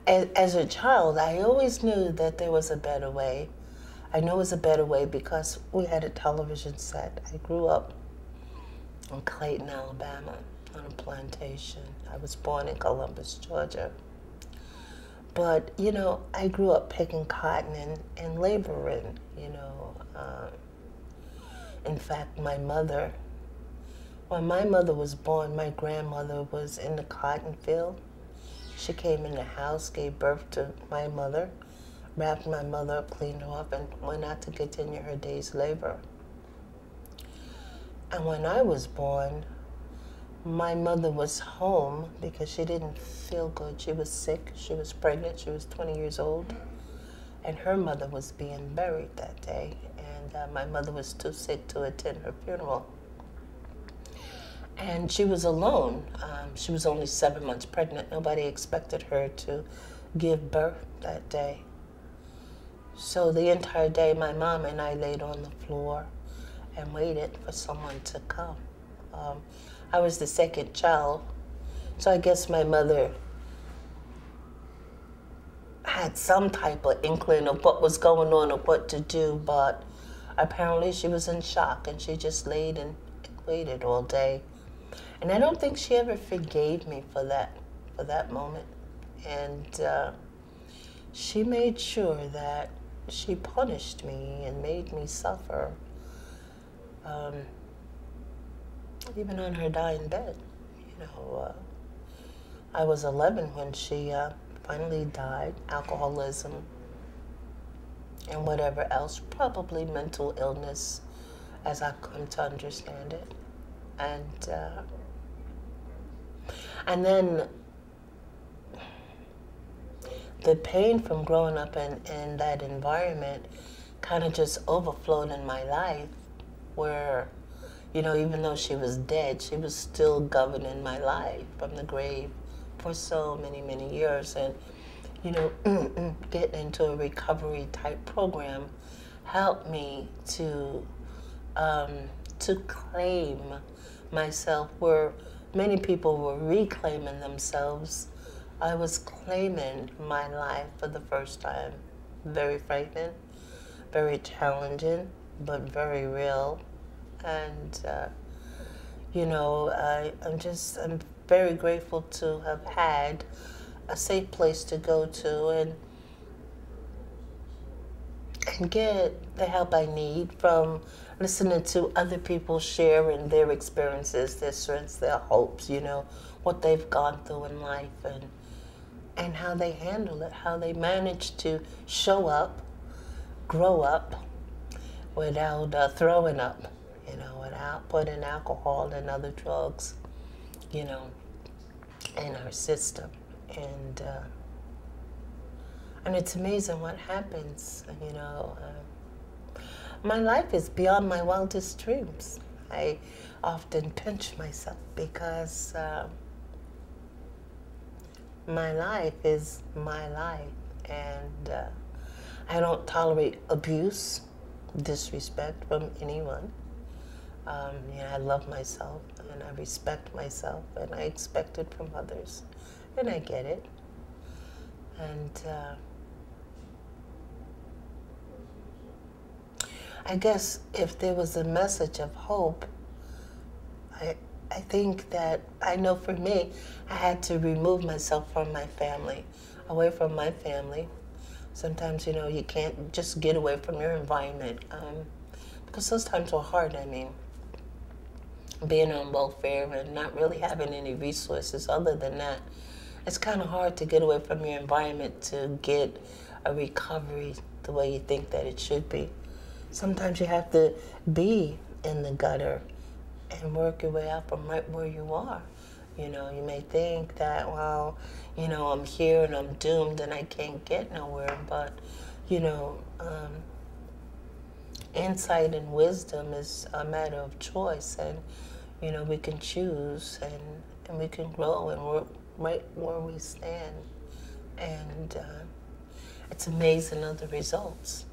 as a child, I always knew that there was a better way. I knew it was a better way because we had a television set. I grew up in Clayton, Alabama, on a plantation. I was born in Columbus, Georgia. But, you know, I grew up picking cotton and laboring, you know. In fact, when my mother was born, my grandmother was in the cotton field. She came in the house, gave birth to my mother, wrapped my mother up, cleaned her up, and went out to continue her day's labor. And when I was born, my mother was home because she didn't feel good. She was sick. She was pregnant. She was 20 years old. And her mother was being buried that day. And my mother was too sick to attend her funeral. And she was alone. She was only 7 months pregnant. Nobody expected her to give birth that day. So the entire day, my mom and I laid on the floor and waited for someone to come. I was the second child, so I guess my mother had some type of inkling of what was going on or what to do, but apparently she was in shock and she just laid and waited all day. And I don't think she ever forgave me for that moment. And she made sure that she punished me and made me suffer. Even on her dying bed, you know. I was 11 when she finally died, alcoholism and whatever else, probably mental illness, as I've come to understand it. And then the pain from growing up in that environment kind of just overflowed in my life, where, you know, even though she was dead, she was still governing my life from the grave for so many, many years. And, you know, getting into a recovery type program helped me to claim myself where many people were reclaiming themselves. I was claiming my life for the first time. Very frightening, very challenging, but very real. And, you know, I'm very grateful to have had a safe place to go to and get the help I need from listening to other people sharing their experiences, their strengths, their hopes, you know, what they've gone through in life and how they handle it, how they manage to show up, grow up without throwing up. You know, without putting alcohol and other drugs, you know, in our system. And it's amazing what happens, you know. My life is beyond my wildest dreams. I often pinch myself because my life is my life. And I don't tolerate abuse, disrespect from anyone. You know, I love myself and I respect myself and I expect it from others, and I get it. And I guess if there was a message of hope, I think that, I know for me, I had to remove myself from my family, away from my family. Sometimes, you know, you can't just get away from your environment because those times were hard. I mean, being on welfare and not really having any resources other than that, it's kind of hard to get away from your environment to get a recovery the way you think that it should be. Sometimes you have to be in the gutter and work your way out from right where you are. You know, you may think that, well, you know, I'm here and I'm doomed and I can't get nowhere, but, you know, insight and wisdom is a matter of choice, and you know, we can choose and we can grow and we're right where we stand. And it's amazing of the results.